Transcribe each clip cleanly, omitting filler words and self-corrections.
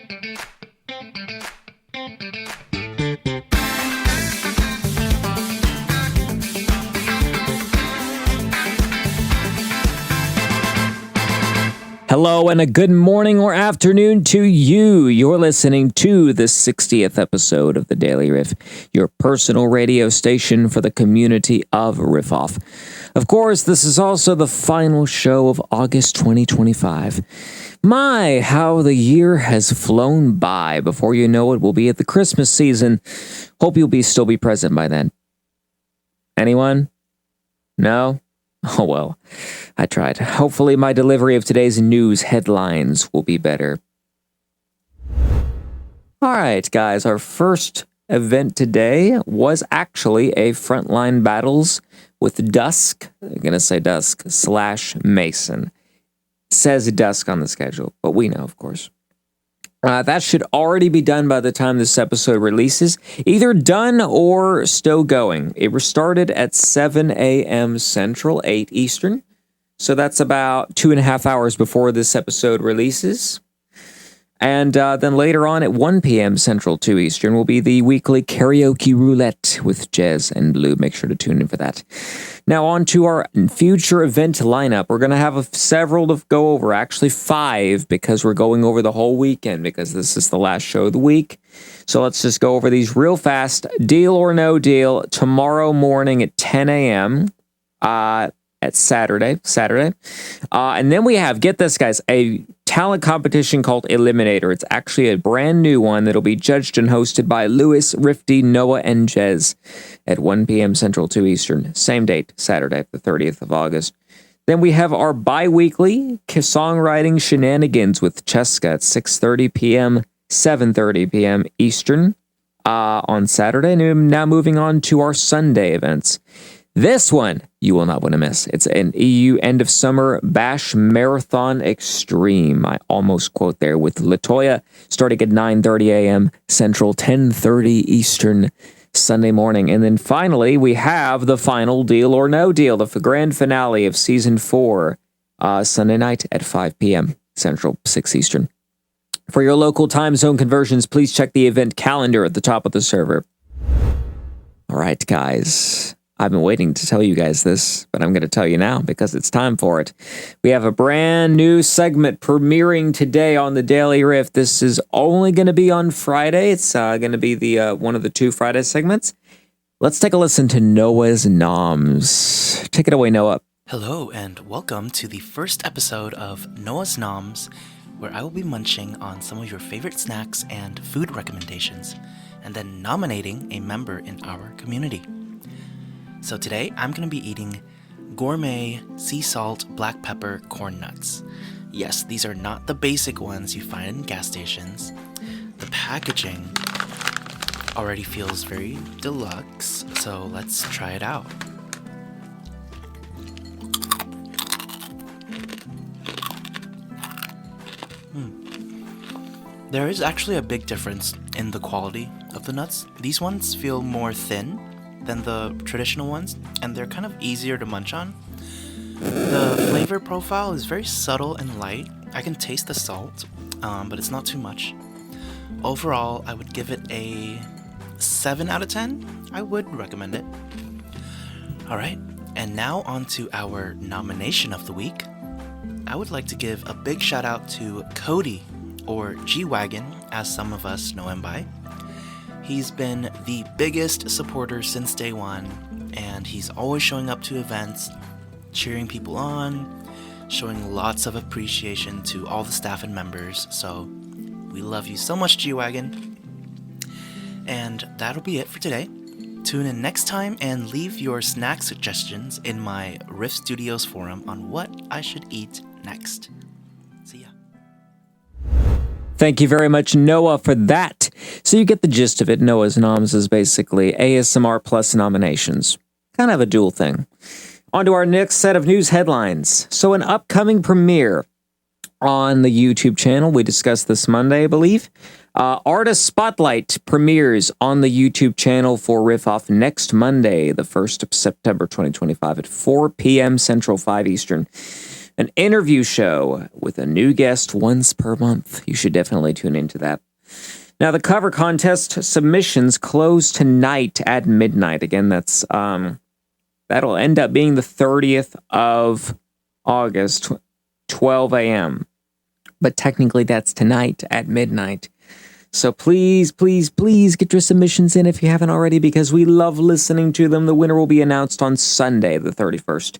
Hello and a good morning or afternoon to you. You're listening to the 60th episode of the Daily Riff, your personal radio station for the community of Riff-Off. Of course, this is also the final show of August 2025. My, how the year has flown by. Before you know it, we'll be at the Christmas season. Hope you'll still be present by then. Anyone? No? Oh well, I tried. Hopefully my delivery of today's news headlines will be better. Alright guys, our first event today was actually a Frontline Battles with Dusk. I'm going to say Dusk / Mason. It says Dusk on the schedule, but we know of course. That should already be done by the time this episode releases. Either done or still going. It restarted at 7 a.m. Central, 8 Eastern. So that's about 2.5 hours before this episode releases. And then later on at 1 p.m. Central, 2 Eastern, will be the weekly karaoke roulette with Jez and Blue. Make sure to tune in for that. Now on to our future event lineup. We're going to have several to go over, actually 5, because we're going over the whole weekend, because this is the last show of the week. So let's just go over these real fast. Deal or No Deal, tomorrow morning at 10 a.m., at Saturday. And then we have, get this guys, a talent competition called Eliminator. It's actually a brand new one that'll be judged and hosted by Lewis, Rifty, Noah, and Jez at 1 p.m. Central, 2 Eastern. Same date, Saturday, the 30th of August. Then we have our bi-weekly songwriting shenanigans with Cheska at 6:30 p.m., 7:30 p.m. Eastern on Saturday. And now moving on to our Sunday events. This one you will not want to miss. It's an EU End of Summer Bash Marathon Extreme. I almost quote there, with Latoya starting at 9:30 a.m. Central, 10:30 Eastern Sunday morning. And then finally, we have the final Deal or No Deal, the grand finale of Season 4, Sunday night at 5 p.m. Central, 6 Eastern. For your local time zone conversions, please check the event calendar at the top of the server. All right, guys. I've been waiting to tell you guys this, but I'm going to tell you now because it's time for it. We have a brand new segment premiering today on the Daily Riff. This is only going to be on Friday. It's going to be the one of the 2 Friday segments. Let's take a listen to Noah's Noms. Take it away, Noah. Hello, and welcome to the first episode of Noah's Noms, where I will be munching on some of your favorite snacks and food recommendations, and then nominating a member in our community. So today, I'm going to be eating gourmet sea salt black pepper corn nuts. Yes, these are not the basic ones you find in gas stations. The packaging already feels very deluxe, so let's try it out. There is actually a big difference in the quality of the nuts. These ones feel more thin than the traditional ones, and they're kind of easier to munch on. The flavor profile is very subtle and light. I can taste the salt, but it's not too much. Overall, I would give it a 7 out of 10. I would recommend it. Alright, and now on to our nomination of the week. I would like to give a big shout out to Cody, or G-Wagon, as some of us know him by. He's been the biggest supporter since day one, and he's always showing up to events, cheering people on, showing lots of appreciation to all the staff and members, so we love you so much, G-Wagon. And that'll be it for today. Tune in next time and leave your snack suggestions in my Riff Studios forum on what I should eat next. See ya. Thank you very much, Noah, for that. So you get the gist of it. Noah's Noms is basically ASMR plus nominations. Kind of a dual thing. On to our next set of news headlines. So an upcoming premiere on the YouTube channel. We discussed this Monday, I believe. Artist Spotlight premieres on the YouTube channel for Riff-Off next Monday, the 1st of September 2025 at 4 p.m. Central, 5 Eastern. an interview show with a new guest once per month. You should definitely tune into that. Now, the cover contest submissions close tonight at midnight. Again, that's that'll end up being the 30th of August, 12 a.m. But technically, that's tonight at midnight. So please, please, please get your submissions in if you haven't already, because we love listening to them. The winner will be announced on Sunday, the 31st.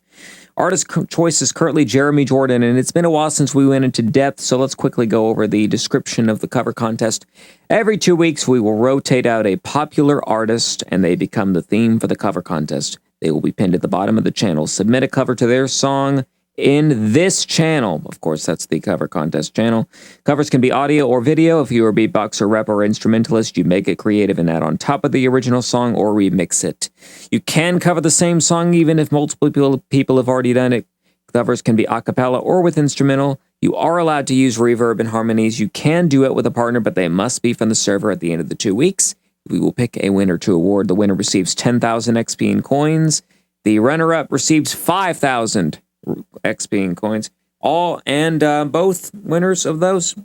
Artist choice is currently Jeremy Jordan, and it's been a while since we went into depth, so let's quickly go over the description of the cover contest. Every 2 weeks, we will rotate out a popular artist, and they become the theme for the cover contest. They will be pinned at the bottom of the channel. Submit a cover to their song in this channel. Of course, that's the cover contest channel. Covers can be audio or video. If you are a beatboxer, rapper, or instrumentalist, you make it creative and add on top of the original song or remix it. You can cover the same song even if multiple people have already done it. Covers can be a cappella or with instrumental. You are allowed to use reverb and harmonies. You can do it with a partner, but they must be from the server at the end of the 2 weeks. We will pick a winner to award. The winner receives 10,000 XP in coins. The runner-up receives 5,000 XP in coins. Both winners of those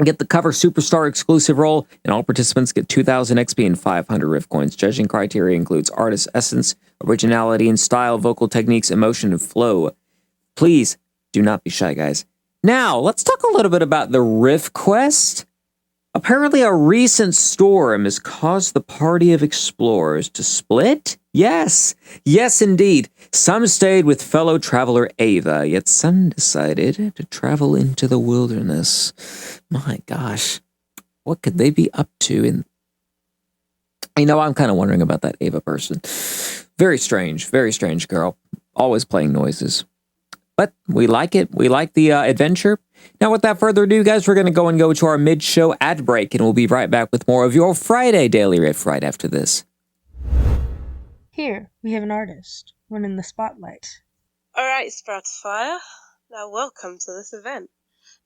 get the cover superstar exclusive role, and all participants get 2,000 XP and 500 Riff coins. Judging criteria includes artist essence, originality and style, vocal techniques, emotion, and flow. Please do not be shy, guys. Now, let's talk a little bit about the Riff Quest. Apparently, a recent storm has caused the party of explorers to split. Yes, indeed. Some stayed with fellow traveler Ava, yet some decided to travel into the wilderness. My gosh, what could they be up to? I'm kind of wondering about that Ava person. Very strange girl. Always playing noises. But we like it. We like the adventure. Now, without further ado, guys, we're going to go to our mid-show ad break, and we'll be right back with more of your Friday Daily Riff right after this. Here, we have an artist, one in the spotlight. Alright, Sprouts Fire. Now welcome to this event.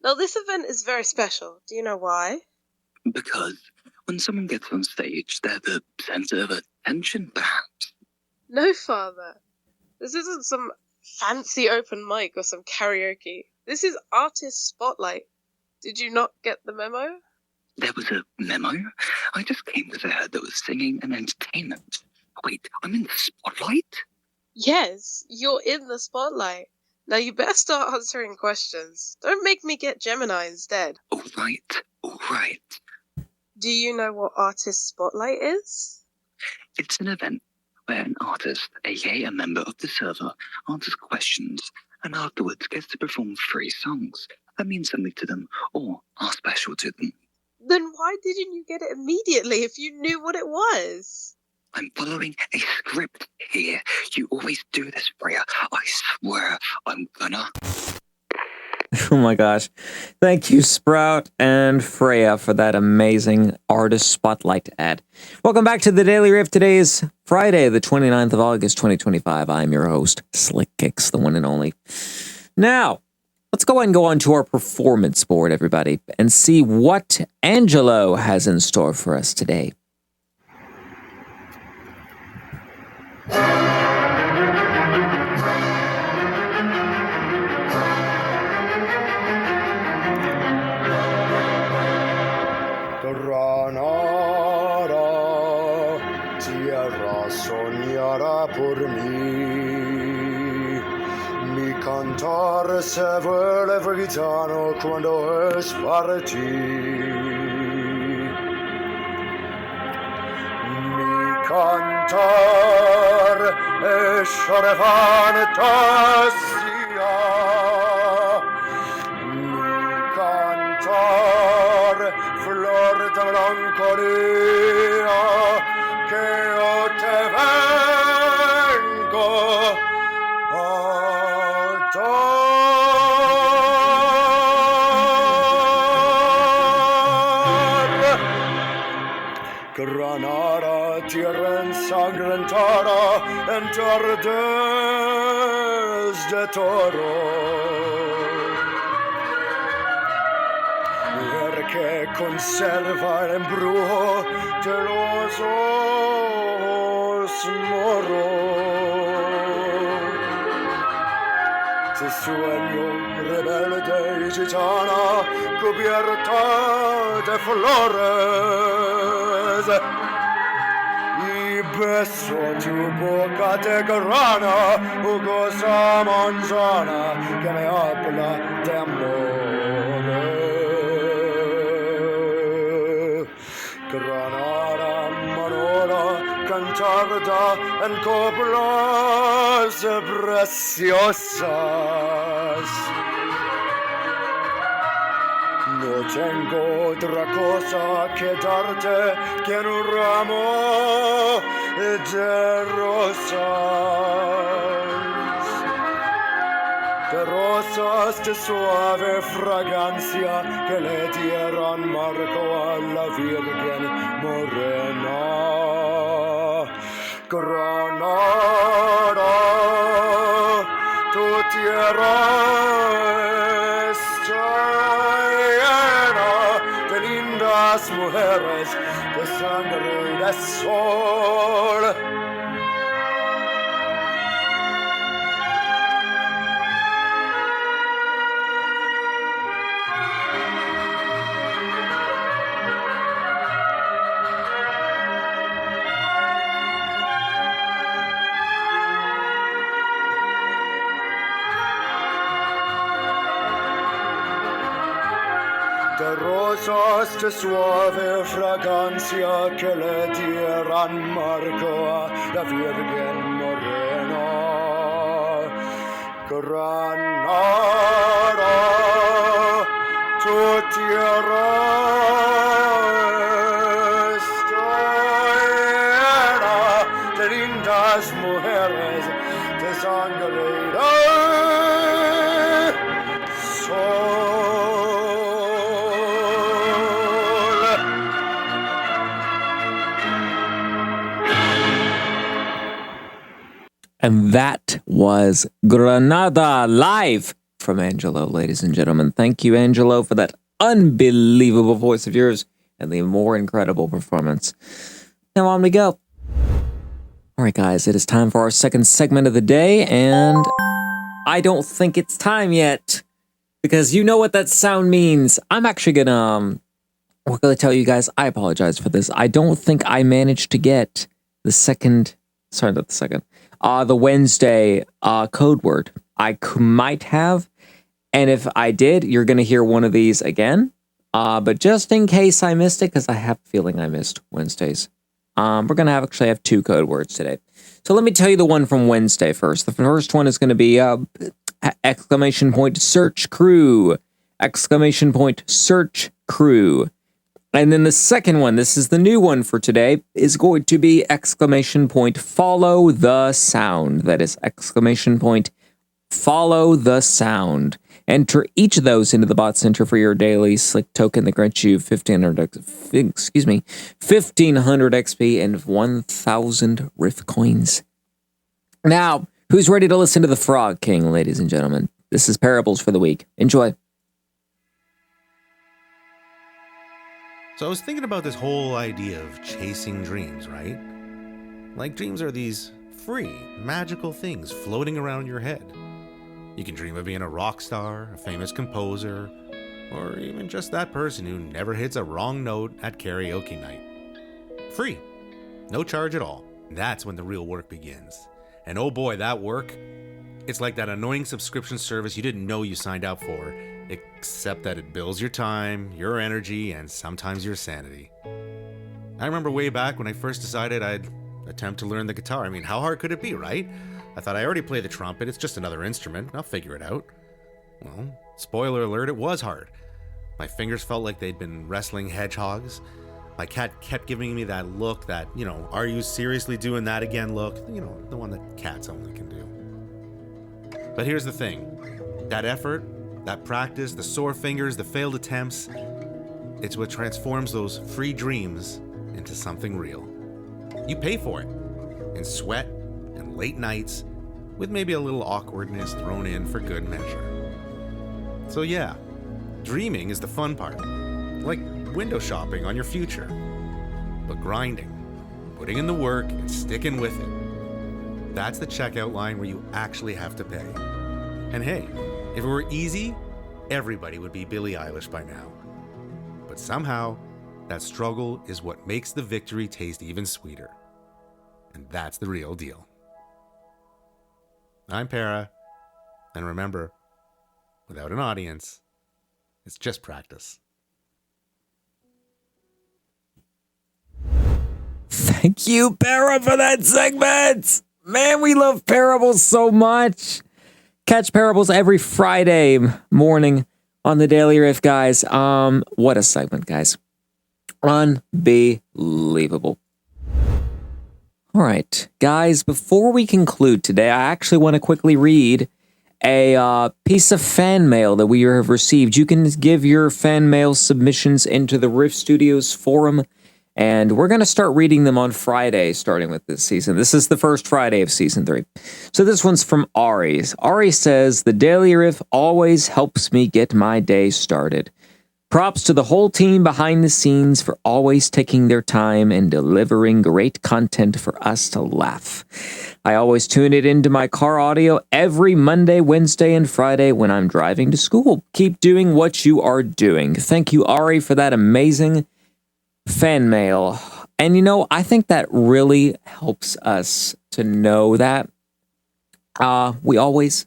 Now this event is very special. Do you know why? Because when someone gets on stage, they're the center of attention, perhaps. No, Father. This isn't some fancy open mic or some karaoke. This is Artist Spotlight. Did you not get the memo? There was a memo? I just came because I heard there was singing and entertainment. Wait, I'm in the spotlight? Yes, you're in the spotlight. Now you better start answering questions. Don't make me get Gemini instead. All right. Do you know what Artist Spotlight is? It's an event where an artist, aka a member of the server, answers questions and afterwards gets to perform 3 songs that mean something to them or are special to them. Then why didn't you get it immediately if you knew what it was? I'm following a script here. You always do this, Freya. I swear I'm gonna... Oh my gosh. Thank you, Sprout and Freya, for that amazing artist spotlight ad. Welcome back to the Daily Riff. Today is Friday, the 29th of August, 2025. I'm your host, Slick Kicks, the one and only. Now, let's go ahead and go on to our performance board, everybody, and see what Angelo has in store for us today. Por mí, mi cantar se vuelve gitano cuando es para ti. Mi cantar es de fantasía. Mi cantar flor de melancolía que yo te vengo a dar. Granada, tierra ensangrentada, entardes de toro. Mujer que conserva el embrujo de los ojos moros. este sueño rebelde y gitana cubierta de flores. Y beso tu boca de grana, jugosa manzana que me habla de amor. Granada, Manora, cantarda en coplas preciosas. No tengo otra cosa que darte que un ramo de rosas. De rosas de suave fragancia que le dieron marco a la Virgen Morena. Granada, tu tierra está llena de lindas mujeres, de sangre y de sol. De rosas de suave fragancia que le dieran marco a la Virgen Morena. Granada, tu tierra está llena de lindas mujeres, de sangre y de sol. And that was Granada live from Angelo, ladies and gentlemen. Thank you, Angelo, for that unbelievable voice of yours and the more incredible performance. Now on we go. All right, guys, it is time for our second segment of the day, and I don't think it's time yet because you know what that sound means. I'm actually gonna tell you guys, I apologize for this. I don't think I managed to get the Wednesday code word. I might have, and if I did, you're going to hear one of these again. But just in case I missed it, because I have a feeling I missed Wednesdays, we're going to actually have two code words today. So let me tell you the one from Wednesday first. The first one is going to be exclamation point search crew, exclamation point search crew. And then the second one, this is the new one for today, is going to be exclamation point follow the sound. That is exclamation point follow the sound. Enter each of those into the bot center for your daily slick token that grants you 1500 XP and 1000 Riff coins. Now, who's ready to listen to the Frog King, ladies and gentlemen? This is Parables for the Week. Enjoy. So I was thinking about this whole idea of chasing dreams, right? Like dreams are these free, magical things floating around your head. You can dream of being a rock star, a famous composer, or even just that person who never hits a wrong note at karaoke night. Free. No charge at all. That's when the real work begins. And oh boy, that work, it's like that annoying subscription service you didn't know you signed up for, except that it bills your time, your energy, and sometimes your sanity. I remember way back when I first decided I'd attempt to learn the guitar. I mean, how hard could it be, right? I thought I already play the trumpet, it's just another instrument, I'll figure it out. Well, spoiler alert, it was hard. My fingers felt like they'd been wrestling hedgehogs. My cat kept giving me that look, that, are you seriously doing that again look? The one that cats only can do. But here's the thing. That effort, that practice, the sore fingers, the failed attempts, it's what transforms those free dreams into something real. You pay for it, in sweat and late nights, with maybe a little awkwardness thrown in for good measure. So yeah, dreaming is the fun part, like window shopping on your future. But grinding, putting in the work and sticking with it, that's the checkout line where you actually have to pay. And hey, if it were easy, everybody would be Billie Eilish by now. But somehow, that struggle is what makes the victory taste even sweeter. And that's the real deal. I'm Para, and remember, without an audience, it's just practice. Thank you, Para, for that segment. Man, we love Parables so much. Catch Parables every Friday morning on the Daily Riff, guys. What a segment, guys. Unbelievable. All right, guys, before we conclude today, I actually want to quickly read a piece of fan mail that we have received. You can give your fan mail submissions into the Riff Studios forum, and we're going to start reading them on Friday, starting with this season. This is the first Friday of Season 3. So this one's from Ari. Ari says, the Daily Riff always helps me get my day started. Props to the whole team behind the scenes for always taking their time and delivering great content for us to laugh. I always tune it into my car audio every Monday, Wednesday, and Friday when I'm driving to school. Keep doing what you are doing. Thank you, Ari, for that amazing fan mail. And you know, I think that really helps us to know that we always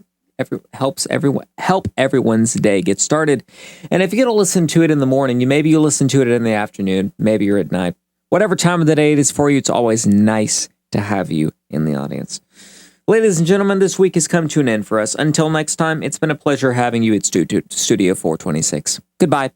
help everyone's day get started. And if you get to listen to it in the morning, maybe you listen to it in the afternoon, maybe you're at night. Whatever time of the day it is for you, it's always nice to have you in the audience. Ladies and gentlemen, this week has come to an end for us. Until next time, it's been a pleasure having you at Studio 426. Goodbye.